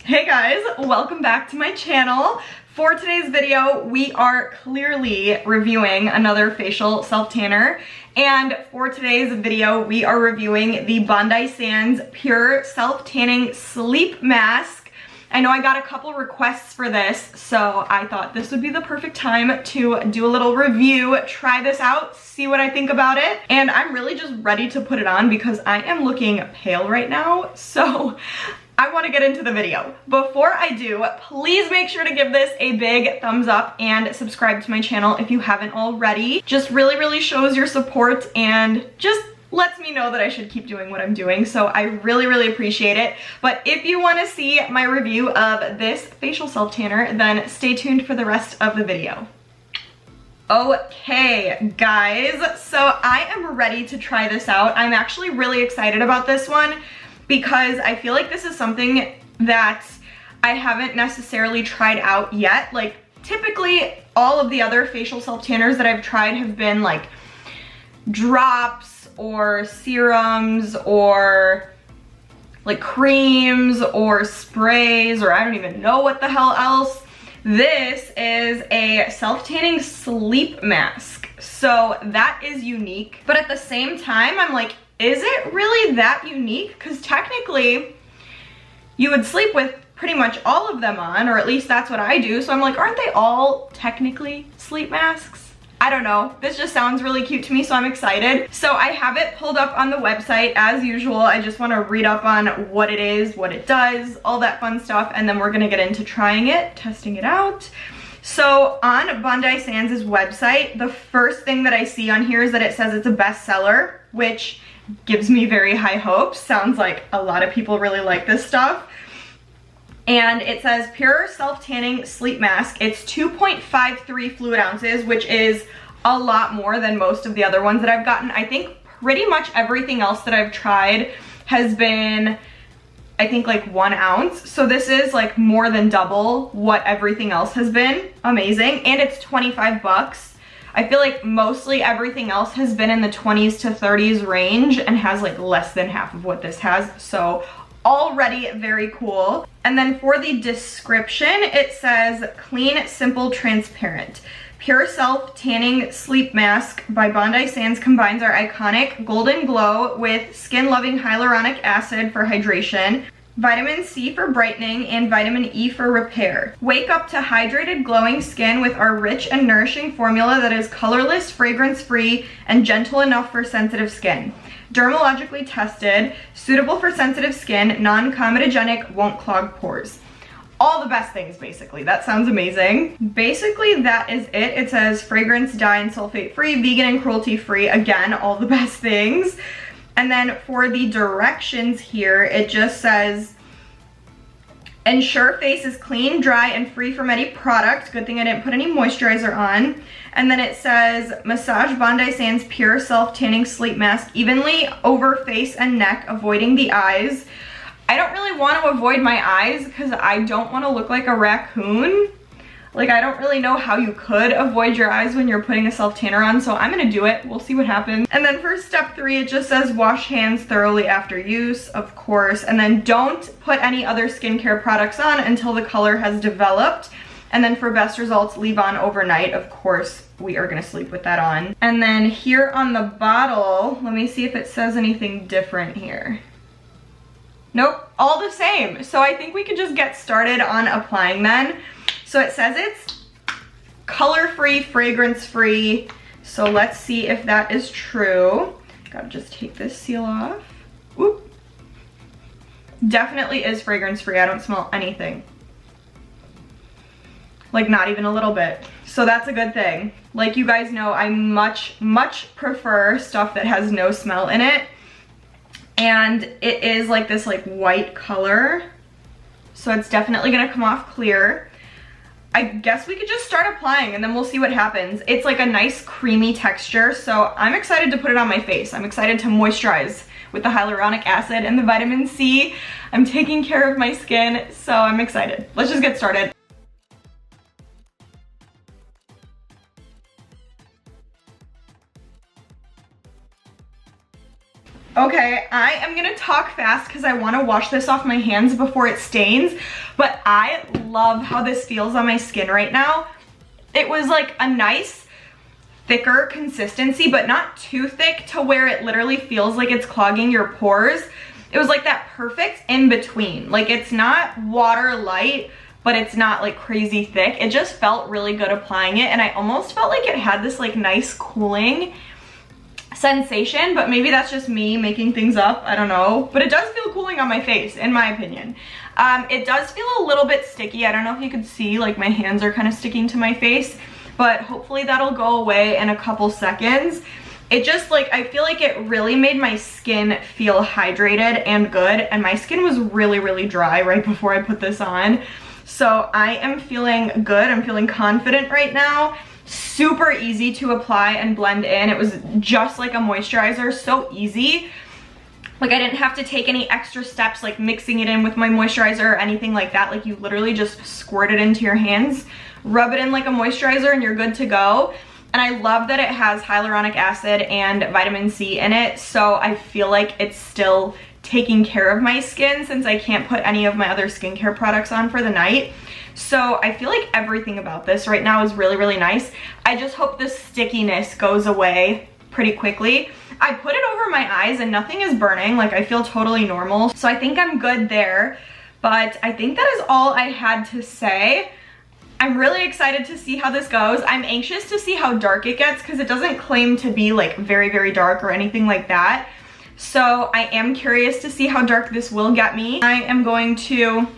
Hey guys, welcome back to my channel. For today's video, we are clearly reviewing another facial self-tanner. And for today's video, we are reviewing the Bondi Sands Pure Self-Tanning Sleep Mask. I know I got a couple requests for this, so I thought this would be the perfect time to do a little review, try this out, see what I think about it. And I'm really just ready to put it on because I am looking pale right now, so I want to get into the video. Before I do, please make sure to give this a big thumbs up and subscribe to my channel if you haven't already. Just really shows your support and just lets me know that I should keep doing what I'm doing, so I really appreciate it. But if you want to see my review of this facial self-tanner, then stay tuned for the rest of the video. Okay, guys, so I am ready to try this out. I'm actually really excited about this one because I feel like this is something that I haven't necessarily tried out yet. Like, typically, all of the other facial self-tanners that I've tried have been like drops or serums or like creams or sprays, or I don't even know what the hell else. This is a self-tanning sleep mask, so that is unique. But at the same time, I'm like, is it really that unique? Because technically, you would sleep with pretty much all of them on, or at least that's what I do. So I'm like, aren't they all technically sleep masks? I don't know. This just sounds really cute to me, so I'm excited. So I have it pulled up on the website as usual. I just want to read up on what it is, what it does, all that fun stuff, and then we're gonna get into trying it, testing it out. So on Bondi Sands' website, the first thing that I see on here is that it says it's a bestseller, which gives me very high hopes. Sounds like a lot of people really like this stuff. And it says Pure Self-Tanning Sleep Mask. It's 2.53 fluid ounces, which is a lot more than most of the other ones that I've gotten. I think pretty much everything else that I've tried has been, I think, like 1 ounce. So this is like more than double what everything else has been. Amazing. And it's 25 bucks. I feel like mostly everything else has been in the 20s to 30s range and has like less than half of what this has. So already very cool. And then for the description, it says clean, simple, transparent. Pure Self-Tanning Sleep Mask by Bondi Sands combines our iconic golden glow with skin-loving hyaluronic acid for hydration, vitamin C for brightening, and vitamin E for repair. Wake up to hydrated, glowing skin with our rich and nourishing formula that is colorless, fragrance-free, and gentle enough for sensitive skin. Dermatologically tested, suitable for sensitive skin, non-comedogenic, won't clog pores. All the best things, basically. That sounds amazing. Basically, that is it. It says fragrance, dye, and sulfate-free, vegan and cruelty-free. Again, all the best things. And then for the directions here, it just says, ensure face is clean, dry, and free from any product. Good thing I didn't put any moisturizer on. And then it says, massage Bondi Sands Pure Self-Tanning Sleep Mask evenly over face and neck, avoiding the eyes. I don't really want to avoid my eyes because I don't want to look like a raccoon. Like, I don't really know how you could avoid your eyes when you're putting a self-tanner on, so I'm gonna do it. We'll see what happens. And then for step 3, it just says wash hands thoroughly after use, of course, and then don't put any other skincare products on until the color has developed. And then for best results, leave on overnight. Of course, we are gonna sleep with that on. And then here on the bottle, let me see if it says anything different here. Nope, all the same. So I think we could just get started on applying then. So it says it's color-free, fragrance-free. So let's see if that is true. Gotta just take this seal off. Oop. Definitely is fragrance-free. I don't smell anything. Like, not even a little bit. So that's a good thing. Like you guys know, I much prefer stuff that has no smell in it. And it is like this like white color. So it's definitely gonna come off clear. I guess we could just start applying and then we'll see what happens. It's like a nice creamy texture, so I'm excited to put it on my face. I'm excited to moisturize with the hyaluronic acid and the vitamin C. I'm taking care of my skin, so I'm excited. Let's just get started. Okay, I am gonna talk fast because I want to wash this off my hands before it stains, but I love how this feels on my skin right now. It was like a nice, thicker consistency, but not too thick to where it literally feels like it's clogging your pores. It was like that perfect in between. Like it's not water light, but it's not like crazy thick. It just felt really good applying it, and I almost felt like it had this like nice cooling sensation, but maybe that's just me making things up, I don't know. But it does feel cooling on my face, in my opinion. It does feel a little bit sticky. I don't know if you could see, like my hands are kind of sticking to my face, but hopefully that'll go away in a couple seconds. It just like, I feel like it really made my skin feel hydrated and good, and my skin was really, really dry right before I put this on. So I am feeling good, I'm feeling confident right now. Super easy to apply and blend in. It was just like a moisturizer, so easy. Like I didn't have to take any extra steps like mixing it in with my moisturizer or anything like that. Like you literally just squirt it into your hands, rub it in like a moisturizer, and you're good to go. And I love that it has hyaluronic acid and vitamin C in it, so I feel like it's still taking care of my skin since I can't put any of my other skincare products on for the night. So I feel like everything about this right now is really, really nice. I just hope the stickiness goes away pretty quickly. I put it over my eyes and nothing is burning. Like I feel totally normal. So I think I'm good there. But I think that is all I had to say. I'm really excited to see how this goes. I'm anxious to see how dark it gets because it doesn't claim to be like very, very dark or anything like that. So I am curious to see how dark this will get me. I am going to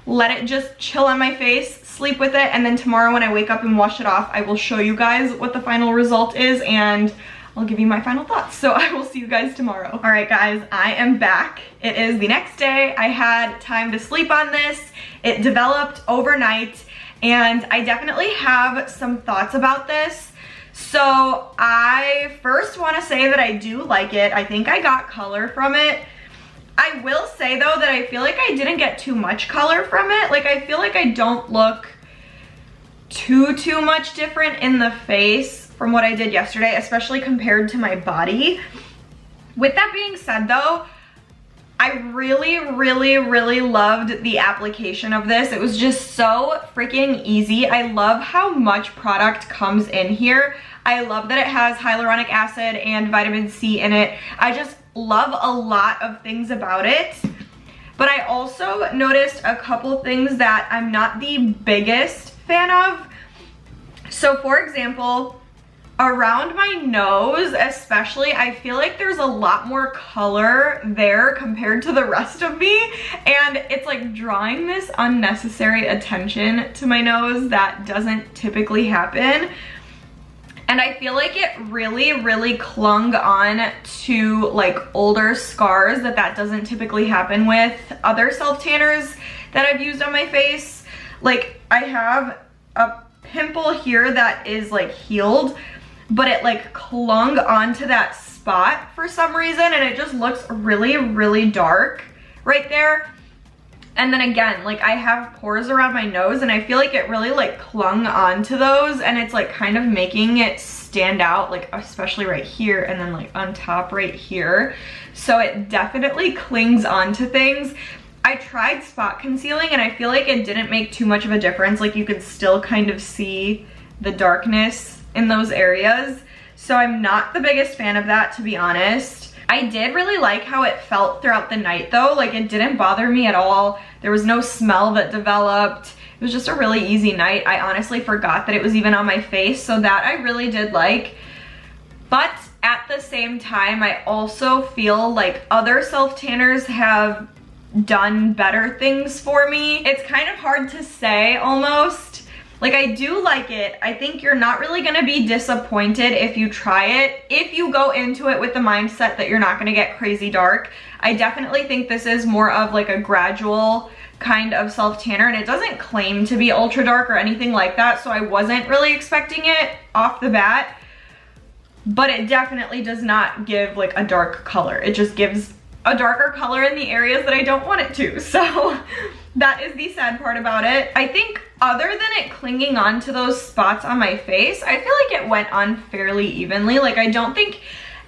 let it just chill on my face, sleep with it, and then tomorrow when I wake up and wash it off, I will show you guys what the final result is and I'll give you my final thoughts. So I will see you guys tomorrow. All right guys, I am back. It is the next day. I had time to sleep on this. It developed overnight and I definitely have some thoughts about this. So I first want to say that I do like it. I think I got color from it. I will say though that I feel like I didn't get too much color from it. Like I feel like I don't look too much different in the face from what I did yesterday, especially compared to my body. With that being said though, I really loved the application of this. It was just so freaking easy. I love how much product comes in here. I love that it has hyaluronic acid and vitamin C in it. I just love a lot of things about it. But I also noticed a couple things that I'm not the biggest fan of. So for example, around my nose especially, I feel like there's a lot more color there compared to the rest of me, and it's like drawing this unnecessary attention to my nose that doesn't typically happen. And I feel like it really clung on to like older scars that doesn't typically happen with other self-tanners that I've used on my face. Like I have a pimple here that is like healed, but it like clung onto that spot for some reason, and it just looks really dark right there. And then again, like I have pores around my nose and I feel like it really like clung onto those, and it's like kind of making it stand out, like especially right here and then like on top right here. So it definitely clings onto things. I tried spot concealing and I feel like it didn't make too much of a difference. Like you could still kind of see the darkness in those areas. So I'm not the biggest fan of that, to be honest. I did really like how it felt throughout the night though. Like it didn't bother me at all. There was no smell that developed. It was just a really easy night. I honestly forgot that it was even on my face, so that I really did like. But at the same time, I also feel like other self-tanners have done better things for me. It's kind of hard to say almost. Like I do like it. I think you're not really gonna be disappointed if you try it, if you go into it with the mindset that you're not gonna get crazy dark. I definitely think this is more of like a gradual kind of self-tanner, and it doesn't claim to be ultra dark or anything like that, so I wasn't really expecting it off the bat. But it definitely does not give like a dark color. It just gives a darker color in the areas that I don't want it to. So that is the sad part about it. I think other than it clinging onto those spots on my face, I feel like it went on fairly evenly. Like I don't think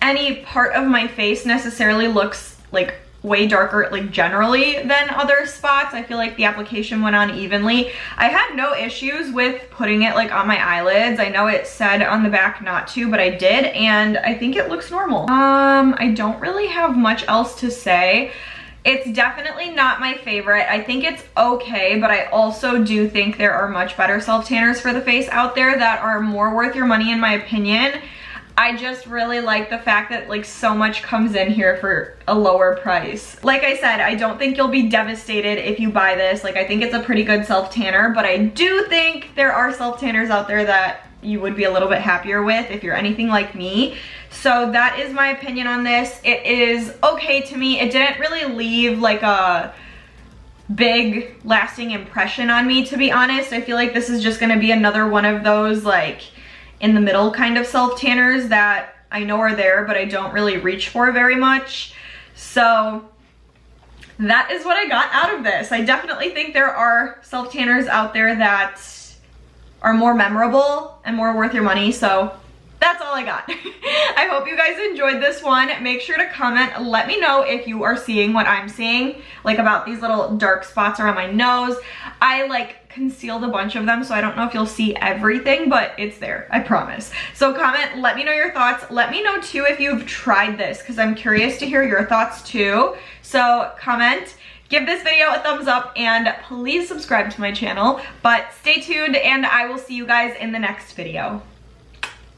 any part of my face necessarily looks like way darker, like generally, than other spots. I feel like the application went on evenly. I had no issues with putting it like on my eyelids. I know it said on the back not to, but I did, and I think it looks normal. I don't really have much else to say. It's definitely not my favorite. I think it's okay, but I also do think there are much better self-tanners for the face out there that are more worth your money, in my opinion. I just really like the fact that like so much comes in here for a lower price. Like I said, I don't think you'll be devastated if you buy this. Like, I think it's a pretty good self-tanner, but I do think there are self-tanners out there that you would be a little bit happier with if you're anything like me. So that is my opinion on this. It is okay to me. It didn't really leave like a big lasting impression on me, to be honest. I feel like this is just gonna be another one of those like in the middle kind of self-tanners that I know are there, but I don't really reach for very much. So that is what I got out of this. I definitely think there are self-tanners out there that are more memorable and more worth your money, so that's all I got. I hope you guys enjoyed this one. Make sure to comment, let me know if you are seeing what I'm seeing, like about these little dark spots around my nose. I like concealed a bunch of them, so I don't know if you'll see everything, but it's there, I promise. So comment, let me know your thoughts. Let me know too if you've tried this, because I'm curious to hear your thoughts too. So comment, give this video a thumbs up, and please subscribe to my channel. But stay tuned, and I will see you guys in the next video.